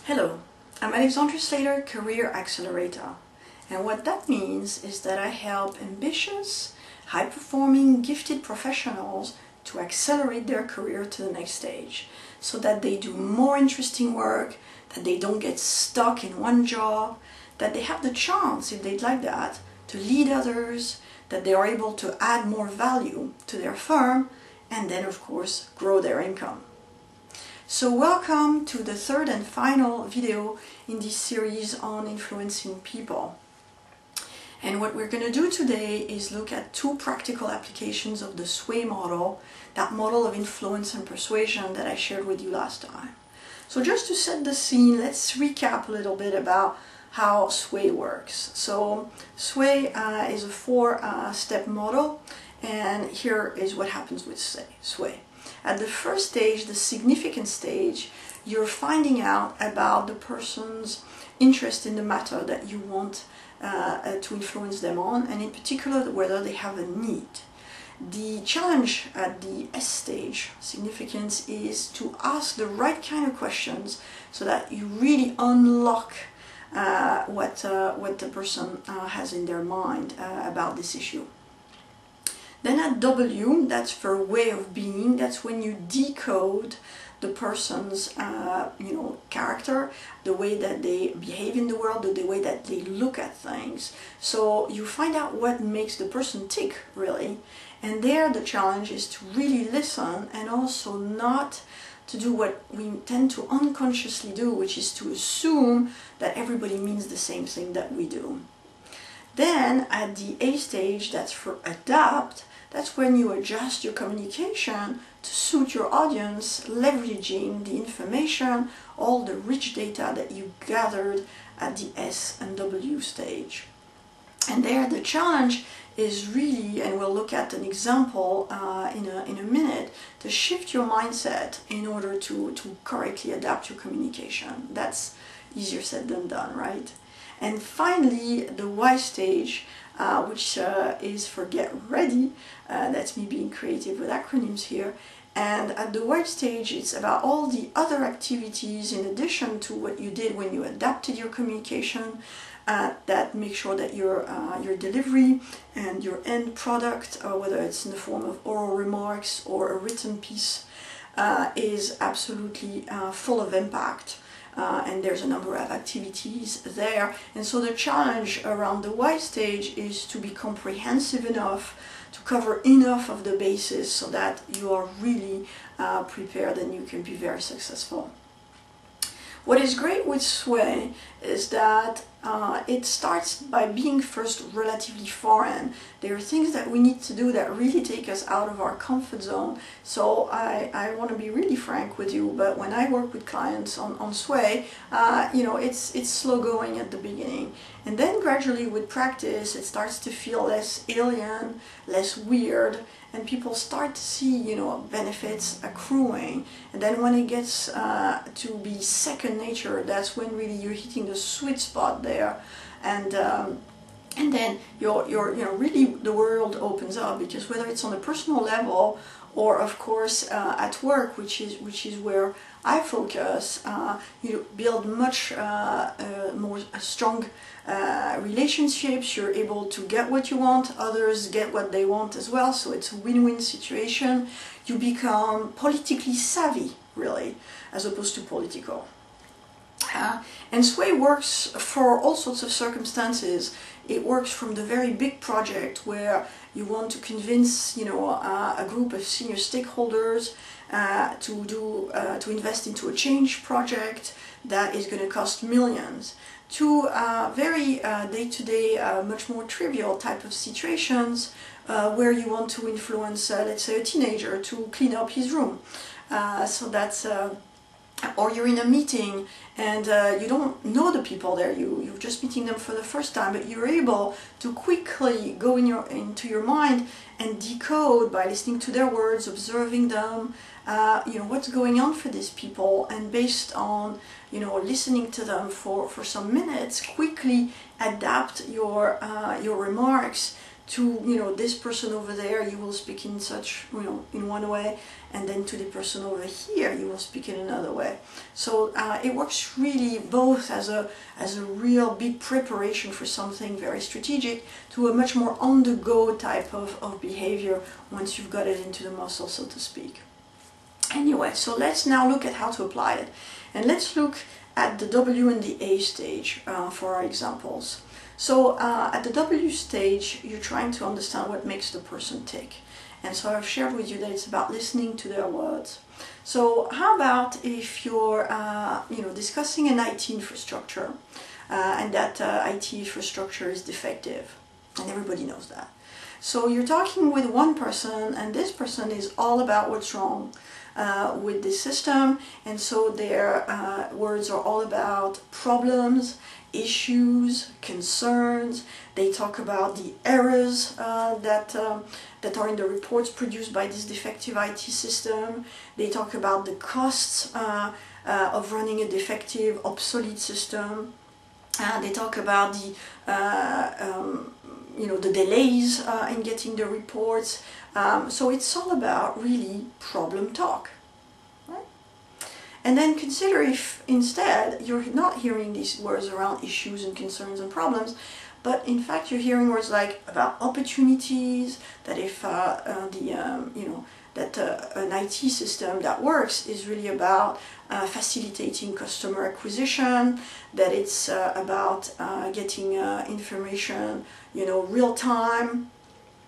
Hello, I'm Alexandra Sleator, Career Accelerator. And what that means is that I help ambitious, high-performing, gifted professionals to accelerate their career to the next stage so that they do more interesting work, that they don't get stuck in one job, that they have the chance, if they'd like that, to lead others, that they are able to add more value to their firm, and then of course grow their income. So welcome to the third and final video in this series on influencing people. And what we're going to do today is look at two practical applications of the SWAY model, that model of influence and persuasion that I shared with you last time. So just to set the scene, let's recap a little bit about how SWAY works. So SWAY is a four-step model, and here is what happens with SWAY. At the first stage, the significant stage, you're finding out about the person's interest in the matter that you want to influence them on, and in particular whether they have a need. The challenge at the S stage, significance, is to ask the right kind of questions so that you really unlock what the person has in their mind about this issue. Then at W, that's for way of being, that's when you decode the person's character, the way that they behave in the world, the way that they look at things. So you find out what makes the person tick, really. And there the challenge is to really listen and also not to do what we tend to unconsciously do, which is to assume that everybody means the same thing that we do. Then at the A stage, that's for adapt, that's when you adjust your communication to suit your audience, leveraging the information, all the rich data that you gathered at the S and W stage. And there the challenge is really, and we'll look at an example in a minute, to shift your mindset in order to correctly adapt your communication. That's easier said than done, right? And finally, the Y stage, which is for get ready. That's me being creative with acronyms here. And at the Y stage, it's about all the other activities in addition to what you did when you adapted your communication that make sure that your delivery and your end product, whether it's in the form of oral remarks or a written piece, is absolutely full of impact. And there's a number of activities there. And so the challenge around the Y stage is to be comprehensive enough to cover enough of the bases so that you are really prepared and you can be very successful. What is great with SWAY is that it starts by being first relatively foreign. There are things that we need to do that really take us out of our comfort zone. So I want to be really frank with you, but when I work with clients on SWAY, it's slow going at the beginning. And then gradually with practice, it starts to feel less alien, less weird, and people start to see, benefits accruing. And then when it gets to be second nature, that's when really you're hitting the sweet spot there, and then really the world opens up, because whether it's on a personal level or of course at work, which is where I focus, you build much more strong relationships. You're able to get what you want, others get what they want as well, so it's a win-win situation. You become politically savvy, really, as opposed to political. And SWAY works for all sorts of circumstances. It works from the very big project where you want to convince, a group of senior stakeholders to invest into a change project that is going to cost millions, to very day-to-day, much more trivial type of situations where you want to influence, let's say, a teenager to clean up his room. So that's or you're in a meeting and you don't know the people there, you're just meeting them for the first time, but you're able to quickly go into your mind and decode by listening to their words, observing them, what's going on for these people, and based on listening to them for some minutes, quickly adapt your remarks to, this person over there, you will speak in such, in one way, and then to the person over here, you will speak in another way. So it works really both as a real big preparation for something very strategic to a much more on-the-go type of behavior once you've got it into the muscle, so to speak. Anyway, so let's now look at how to apply it. And let's look at the W and the A stage for our examples. So at the W stage, you're trying to understand what makes the person tick. And so I've shared with you that it's about listening to their words. So how about if you're discussing an IT infrastructure and that IT infrastructure is defective, and everybody knows that. So you're talking with one person, and this person is all about what's wrong with the system, and so their words are all about problems, issues, concerns. They talk about the errors that are in the reports produced by this defective IT system. They talk about the costs of running a defective, obsolete system. They talk about the delays in getting the reports. So it's all about really problem talk. And then consider if instead you're not hearing these words around issues and concerns and problems, but in fact you're hearing words like about opportunities, that if an IT system that works is really about facilitating customer acquisition, that it's about getting information, real time,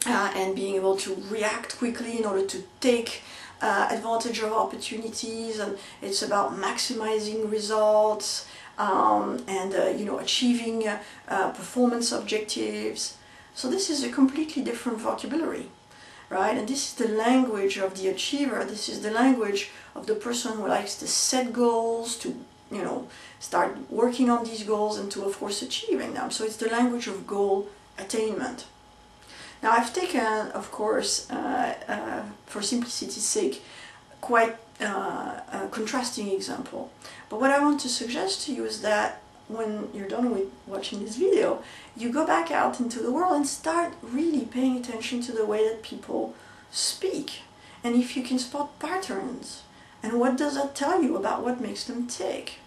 and being able to react quickly in order to take advantage of opportunities, and it's about maximizing results and achieving performance objectives. So this is a completely different vocabulary, right? And this is the language of the achiever. This is the language of the person who likes to set goals, to start working on these goals, and to of course achieving them. So it's the language of goal attainment. Now I've taken, of course, for simplicity's sake, quite a contrasting example. But what I want to suggest to you is that when you're done with watching this video, you go back out into the world and start really paying attention to the way that people speak. And if you can spot patterns, and what does that tell you about what makes them tick?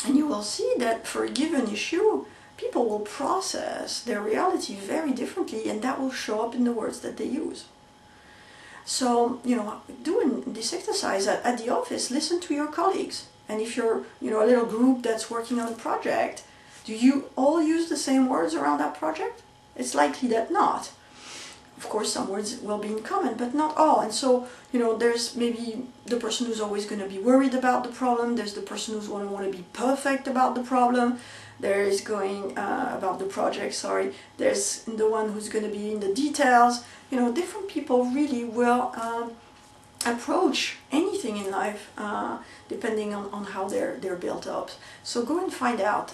And you will see that for a given issue, people will process their reality very differently, and that will show up in the words that they use. So, doing this exercise at the office, listen to your colleagues. And if you're, a little group that's working on a project, do you all use the same words around that project? It's likely that not. Of course, some words will be in common, but not all. And so, there's maybe the person who's always going to be worried about the problem. There's the person who's going to want to be perfect about the problem. There is about the project, sorry. There's the one who's going to be in the details. Different people really will approach anything in life depending on how they're built up. So go and find out,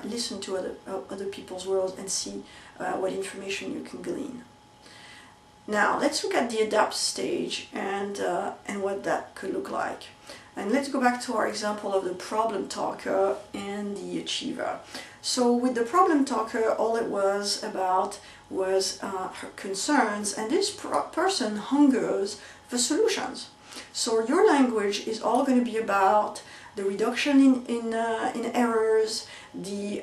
listen to other people's words and see what information you can glean. Now let's look at the adapt stage and what that could look like. And let's go back to our example of the problem talker and the achiever. So with the problem talker, all it was about was her concerns, and this person hungers for solutions. So your language is all going to be about the reduction in errors, the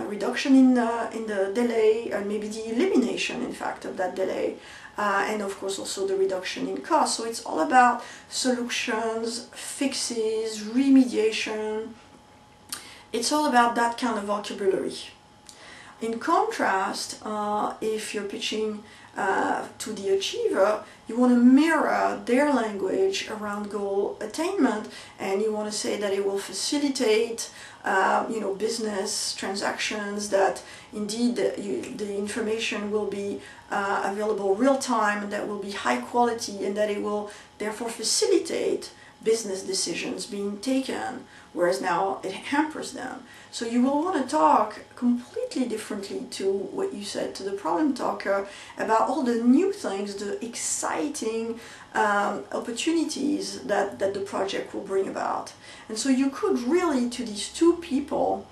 reduction in the delay, and maybe the elimination, in fact, of that delay. And of course also the reduction in cost. So it's all about solutions, fixes, remediation. It's all about that kind of vocabulary. In contrast, if you're pitching to the achiever, you want to mirror their language around goal attainment, and you want to say that it will facilitate business transactions, that indeed the information will be available real time, and that will be high quality, and that it will therefore facilitate business decisions being taken, whereas now it hampers them. So you will want to talk completely differently to what you said to the problem talker about all the new things, the exciting opportunities that the project will bring about. And so you could really, to these two people,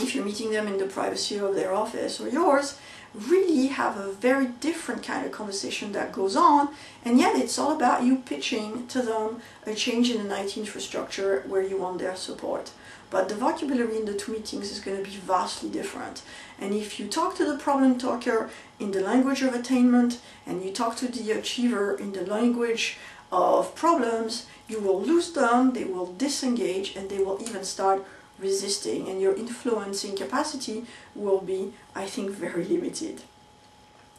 if you're meeting them in the privacy of their office or yours, really have a very different kind of conversation that goes on, and yet it's all about you pitching to them a change in an IT infrastructure where you want their support. But the vocabulary in the two meetings is going to be vastly different. And if you talk to the problem talker in the language of attainment and you talk to the achiever in the language of problems, you will lose them, they will disengage, and they will even start resisting, and your influencing capacity will be, I think, very limited.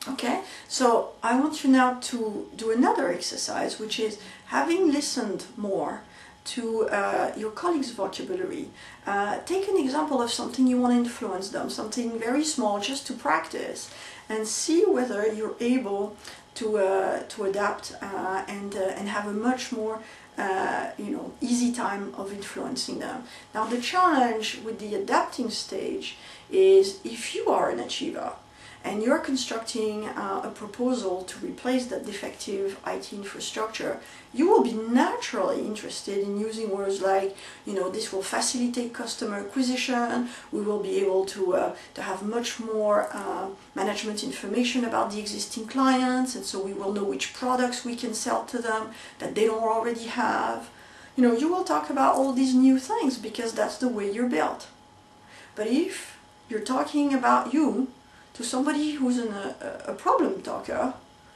Okay, so I want you now to do another exercise, which is, having listened more to your colleagues' vocabulary, take an example of something you want to influence them, something very small, just to practice, and see whether you're able to adapt and have a much more easy time of influencing them. Now, the challenge with the adapting stage is, if you are an achiever and you're constructing a proposal to replace that defective IT infrastructure, you will be naturally interested in using words like, this will facilitate customer acquisition, we will be able to have much more management information about the existing clients, and so we will know which products we can sell to them that they don't already have. You will talk about all these new things because that's the way you're built. But if you're talking about you to somebody who's a problem talker,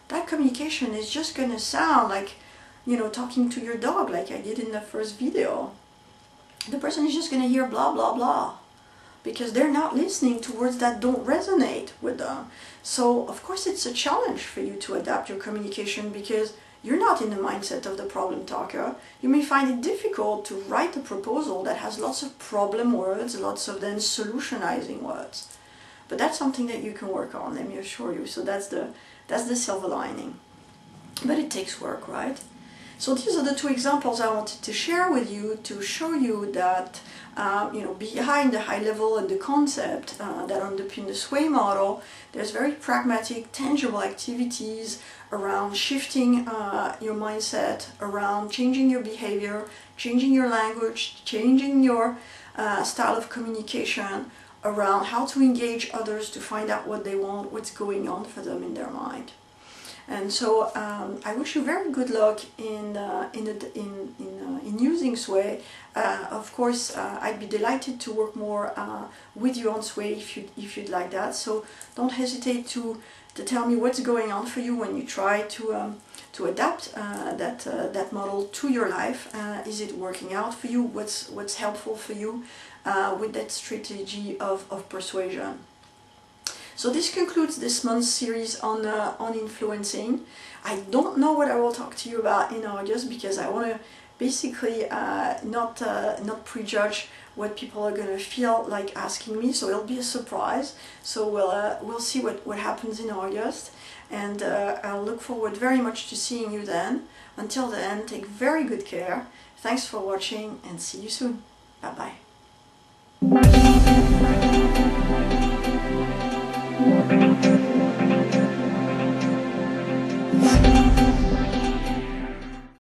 that communication is just going to sound like, talking to your dog, like I did in the first video. The person is just going to hear blah, blah, blah, because they're not listening to words that don't resonate with them. So, of course, it's a challenge for you to adapt your communication because you're not in the mindset of the problem talker. You may find it difficult to write a proposal that has lots of problem words, lots of then solutionizing words. But that's something that you can work on, let me assure you. So that's the silver lining. But it takes work, right? So these are the two examples I wanted to share with you to show you that behind the high level and the concept that underpin the SWAY model, there's very pragmatic, tangible activities around shifting your mindset, around changing your behavior, changing your language, changing your style of communication, around how to engage others to find out what they want, what's going on for them in their mind. And so I wish you very good luck in using SWAY. Of course, I'd be delighted to work more with you on SWAY if you'd like that. So don't hesitate to tell me what's going on for you when you try to adapt that model to your life. Is it working out for you? What's helpful for you with that strategy of persuasion? So this concludes this month's series on influencing. I don't know what I will talk to you about in August because I want to basically not prejudge what people are going to feel like asking me. So it'll be a surprise. So we'll see what happens in August, and I'll look forward very much to seeing you then. Until then, take very good care. Thanks for watching and see you soon. Bye bye.